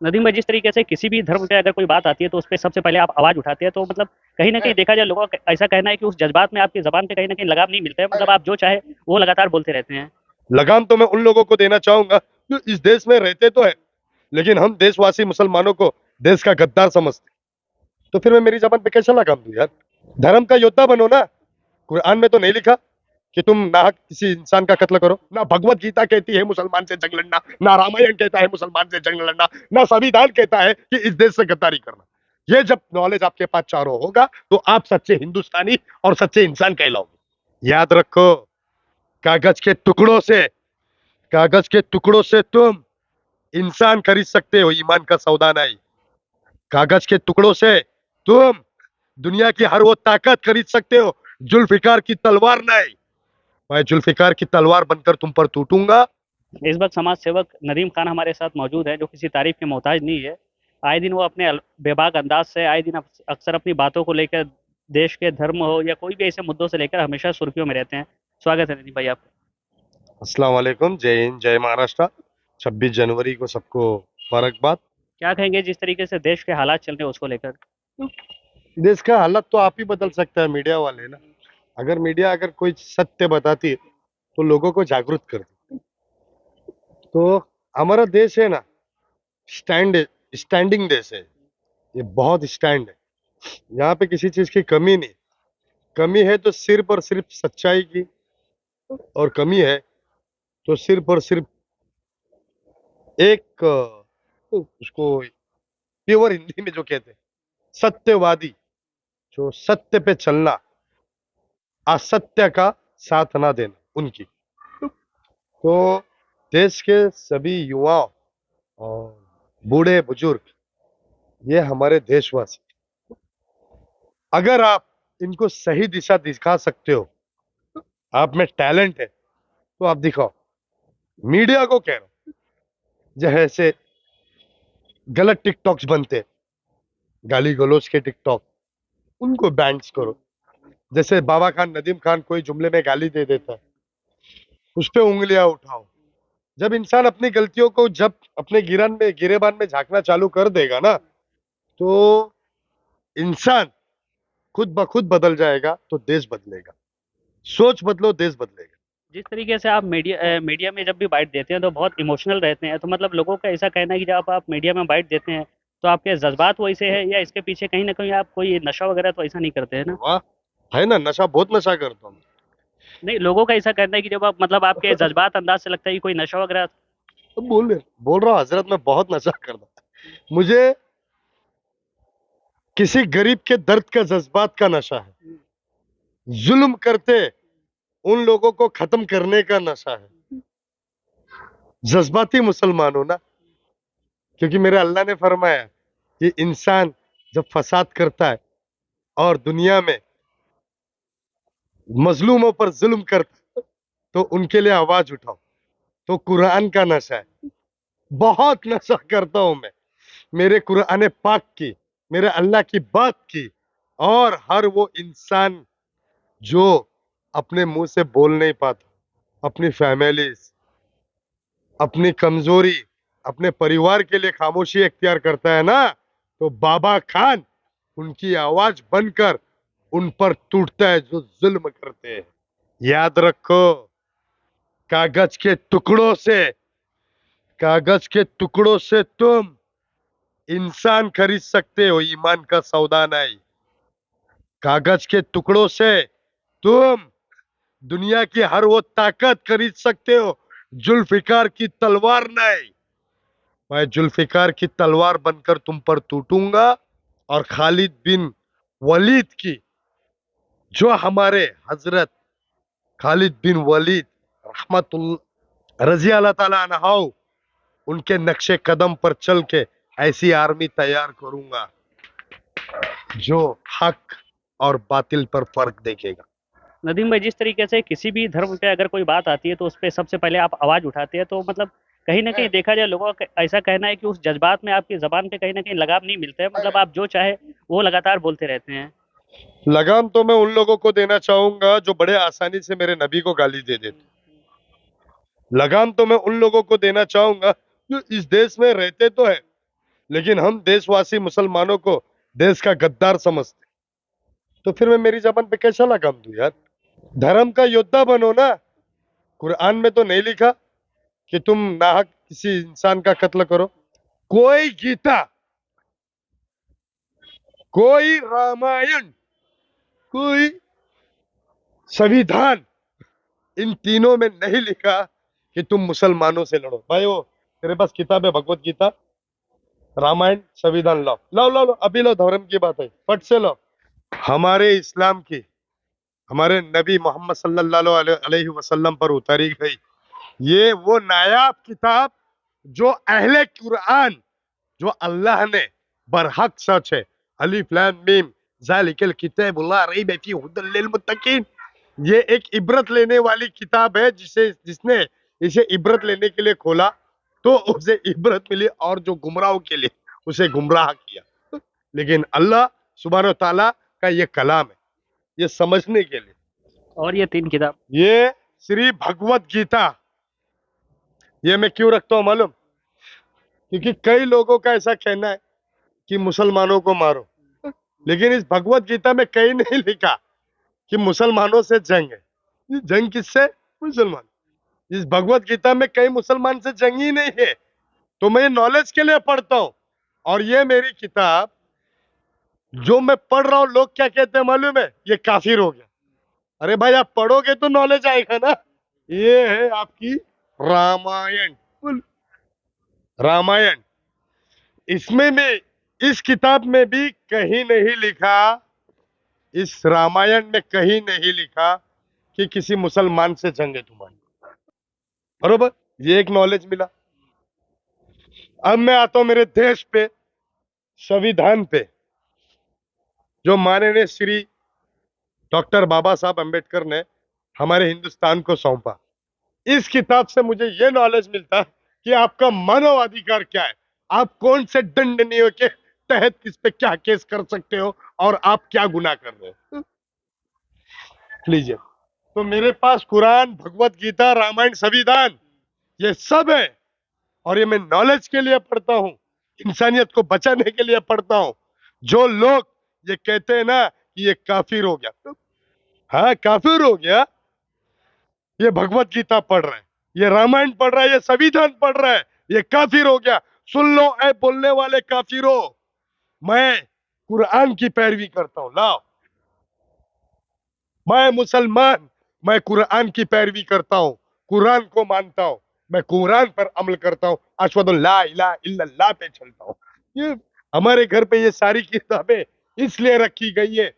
नदीम भाई, जिस तरीके से किसी भी धर्म पे अगर कोई बात आती है तो उस पे सबसे पहले आप आवाज़ उठाते हैं, तो मतलब कहीं न कहीं देखा जाए, लोगों का ऐसा कहना है कि उस जज़्बात में आपकी ज़बान पे कहीं न कहीं लगाम नहीं मिलता है, मतलब आप जो चाहे वो लगातार बोलते रहते हैं। लगाम तो मैं उन लोगों को देना चाहूंगा जो इस देश में रहते तो है, लेकिन हम देशवासी मुसलमानों को देश का गद्दार समझते। तो फिर मैं मेरी जबान पे कैसे लगाम दूं यार? धर्म का योद्धा बनो ना। कुरान में तो नहीं लिखा कि तुम नाहक किसी इंसान का कत्ल करो। ना भगवत गीता कहती है मुसलमान से जंग लड़ना, ना रामायण कहता है मुसलमान से जंग लड़ना, ना संविधान कहता है कि इस देश से गद्दारी करना। ये जब नॉलेज आपके पास चारों होगा तो आप सच्चे हिंदुस्तानी और सच्चे इंसान कहलाओगे। याद रखो, कागज के टुकड़ों से कागज के टुकड़ों से तुम इंसान खरीद सकते हो, ईमान का सौदा नहीं। कागज के टुकड़ों से तुम दुनिया की हर वो ताकत खरीद सकते हो, जुल्फिकार की तलवार नहीं। मैं जुल्फिकार की तलवार बनकर तुम पर टूटूंगा। इस वक़्त समाज सेवक नदीम खान हमारे साथ मौजूद हैं, जो किसी तारीफ़ के मोहताज नहीं है। आए दिन वो अपने बेबाक अंदाज़ से आए दिन अक्सर अपनी बातों को लेकर देश के धर्म हो या कोई भी ऐसे मुद्दों से लेकर हमेशा सुर्खियों में रहते हैं। स्वागत है नदीम भाई आपका। अस्सलाम वालेकुम, जय हिंद, जय महाराष्ट्र। 26 जनवरी को सबको मुबारकबाद। क्या कहेंगे जिस तरीके से देश के हालात चल रहे हैं उसको लेकर? देश का हालत तो आप ही बदल सकता है, मीडिया वाले ना। अगर मीडिया अगर कोई सत्य बताती है तो लोगों को जागरूक करती। तो हमारा देश है ना, स्टैंड स्टैंडिंग देश है। ये बहुत स्टैंड है। यहाँ पे किसी चीज की कमी नहीं। कमी है तो सिर्फ और सिर्फ सच्चाई की, और कमी है तो सिर्फ और सिर्फ एक उसको प्योर हिंदी में जो कहते हैं सत्यवादी, जो सत्य पे चलना, असत्य का साथ ना देना उनकी। तो देश के सभी युवाओं और बूढ़े बुजुर्ग, ये हमारे देशवासी, अगर आप इनको सही दिशा दिखा सकते हो, आप में टैलेंट है तो आप दिखाओ। मीडिया को कह रहा हूं, जैसे गलत टिकटॉक्स बनते, गाली गलौज के टिकटॉक, उनको बैंड करो। जैसे बाबा खान नदीम खान कोई जुमले में गाली दे देता है, उस पे उंगलियां उठाओ। जब इंसान अपनी गलतियों को जब अपने गिरेबान में झांकना चालू कर देगा ना, तो इंसान खुद ब खुद बदल जाएगा, तो देश बदलेगा। सोच बदलो, देश बदलेगा। जिस तरीके से आप मीडिया में जब भी बाइट देते हैं तो बहुत इमोशनल रहते हैं, तो मतलब लोगों का ऐसा कहना है कि जब आप मीडिया में बाइट देते हैं तो आपके जज्बात वैसे है, या इसके पीछे कहीं ना कहीं आप कोई नशा वगैरह तो ऐसा नहीं करते हैं ना? वाह, है ना, नशा, बहुत नशा करता हूँ। नहीं, लोगों का ऐसा कहना है कि जब आप मतलब आपके जज्बात अंदाज से लगता है कि कोई नशा वगैरह। अब बोल रहा हूँ हजरत, मैं बहुत नशा करता। मुझे किसी गरीब के दर्द का, जज्बात का नशा है। जुल्म करते उन लोगों को खत्म करने का नशा है। जज्बाती मुसलमान हो ना, क्योंकि मेरे अल्लाह ने फरमाया कि इंसान जब फसाद करता है और दुनिया में मजलूमों पर जुल्म करता है, तो उनके लिए आवाज उठाओ। तो कुरान का नशा है। बहुत नशा करता हूं मैं, मेरे कुरान पाक की, मेरे अल्लाह की बात की। और हर वो इंसान जो अपने मुंह से बोल नहीं पाता, अपनी फैमिली, अपनी कमजोरी, अपने परिवार के लिए खामोशी इख्तियार करता है ना, तो बाबा खान उनकी आवाज बनकर उन पर टूटता है जो जुल्म करते हैं। याद रखो, कागज के टुकड़ों से कागज के टुकड़ों से तुम इंसान खरीद सकते हो, ईमान का सौदा नहीं। कागज के टुकड़ों से तुम दुनिया की हर वो ताकत खरीद सकते हो, जुल्फिकार की तलवार नहीं। मैं जुल्फिकार की तलवार बनकर तुम पर टूटूंगा। और खालिद बिन वलीद की, जो हमारे हजरत खालिद बिन वलीद रहमतुल्लाह रजी अल्लाह ताला अन्हु, उनके नक्शे कदम पर चल के ऐसी आर्मी तैयार करूंगा जो हक और बातिल पर फर्क देखेगा। नदीम भाई, जिस तरीके से किसी भी धर्म पे अगर कोई बात आती है तो उस पे सबसे पहले आप आवाज़ उठाते हैं, तो मतलब कहीं न कहीं देखा जाए, लोगों का ऐसा कहना है कि उस जज़्बात में आपकी ज़बान पे कहीं न कहीं लगाम नहीं मिलता है, मतलब आप जो चाहे वो लगातार बोलते रहते हैं। लगाम तो मैं उन लोगों को देना चाहूंगा जो बड़े आसानी से मेरे नबी को गाली दे देते। लगाम तो मैं उन लोगों को देना चाहूंगा जो इस देश में रहते तो है, लेकिन हम देशवासी मुसलमानों को देश का गद्दार समझते, तो फिर मैं मेरी जबान पे कैसा लगाम दूं यार? धर्म का योद्धा बनो ना। कुरान में तो नहीं लिखा कि तुम नाहक किसी इंसान का कत्ल करो। कोई गीता, कोई रामायण, कोई संविधान, इन तीनों में नहीं लिखा कि तुम मुसलमानों से लड़ो। भाई वो तेरे पास किताब है भगवत गीता, रामायण, संविधान, लाओ लाओ लाओ, अभी लो, धर्म की बात है, फट से लो। हमारे इस्लाम की, हमारे नबी मोहम्मद सल्लल्लाहु अलैहि वसल्लम पर उतारी गई ये वो नायाब किताब, जो अहले कुरान, जो अल्लाह ने बरहक सच है, अलिफ लाम मीम ज़ालिकल किताबु ला रैब फीहि हुदल लिल मुत्तकीन, ये एक इबरत लेने वाली किताब है, जिसने इसे इबरत लेने के लिए खोला तो उसे इबरत मिली, और जो गुमराहों के लिए उसे गुमराह किया। लेकिन अल्लाह सुब्हानहू तआला का ये कलाम है, ये समझने के लिए। और ये 3 किताब, ये श्री भगवत गीता, ये मैं क्यों रखता हूं मालूम? क्योंकि कई लोगों का ऐसा कहना है कि मुसलमानों को मारो, लेकिन इस भगवत गीता में कहीं नहीं लिखा कि मुसलमानों से जंग है। ये जंग किससे? मुसलमान। इस भगवत गीता में कहीं मुसलमान से जंग ही नहीं है। तो मैं नॉलेज के लिए पढ़ता हूं, और ये मेरी किताब जो मैं पढ़ रहा हूं, लोग क्या कहते हैं मालूम है? ये काफिर हो गया। अरे भाई, आप पढ़ोगे तो नॉलेज आएगा ना। ये है आपकी रामायण। रामायण, इसमें भी, इस किताब में भी कहीं नहीं लिखा, इस रामायण में कहीं नहीं लिखा कि किसी मुसलमान से जंग है तुम्हारी। बरोबर, ये एक नॉलेज मिला। अब मैं आता हूं मेरे देश पे, संविधान पे, जो माननीय श्री डॉक्टर बाबा साहब अम्बेडकर ने हमारे हिंदुस्तान को सौंपा। इस किताब से मुझे ये नॉलेज मिलता है कि आपका मानव अधिकार क्या है, आप कौन से दंडनीय के तहत किस पे क्या केस कर सकते हो, और आप क्या गुनाह कर रहे हो। लीजिए, तो मेरे पास कुरान, भगवत गीता, रामायण, संविधान, ये सब है, और ये मैं नॉलेज के लिए पढ़ता हूं, इंसानियत को बचाने के लिए पढ़ता हूं। जो लोग ये कहते हैं ना कि ये काफिर हो गया, हाँ काफिर हो गया, ये भगवत गीता पढ़ रहा है, ये रामायण पढ़ रहा है, ये संविधान पढ़ रहा है, ये काफिर हो गया। सुन लो ऐ बोलने वाले काफिरों, मैं कुरान की पैरवी करता हूं। लाओ, मैं मुसलमान, मैं कुरान की पैरवी करता हूं, कुरान को मानता हूं, मैं कुरान पर अमल करता हूं, अशहदु ला इलाहा इल्लल्लाह पे चलता हूं। ये हमारे घर पे ये सारी किताबें इसलिए रखी गई है,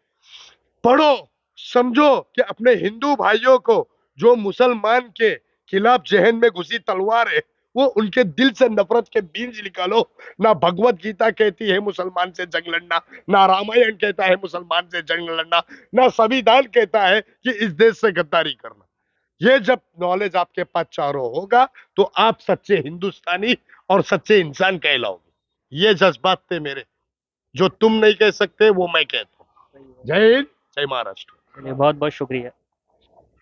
पढ़ो, समझो कि अपने हिंदू भाइयों को, जो मुसलमान के खिलाफ जहन में घुसी तलवार है, वो उनके दिल से नफरत के बीज निकालो। ना भगवत गीता कहती है मुसलमान से जंग लड़ना, ना रामायण कहता है मुसलमान से जंग लड़ना, ना संविधान कहता है कि इस देश से गद्दारी करना। ये जब नॉलेज आपके पास चारों होगा, तो आप सच्चे हिंदुस्तानी और सच्चे इंसान कहलाओगे। ये जज्बात थे मेरे, जो तुम नहीं कह सकते वो मैं कहता हूँ। जय हिंद, जय महाराष्ट्र। चलिए बहुत बहुत शुक्रिया।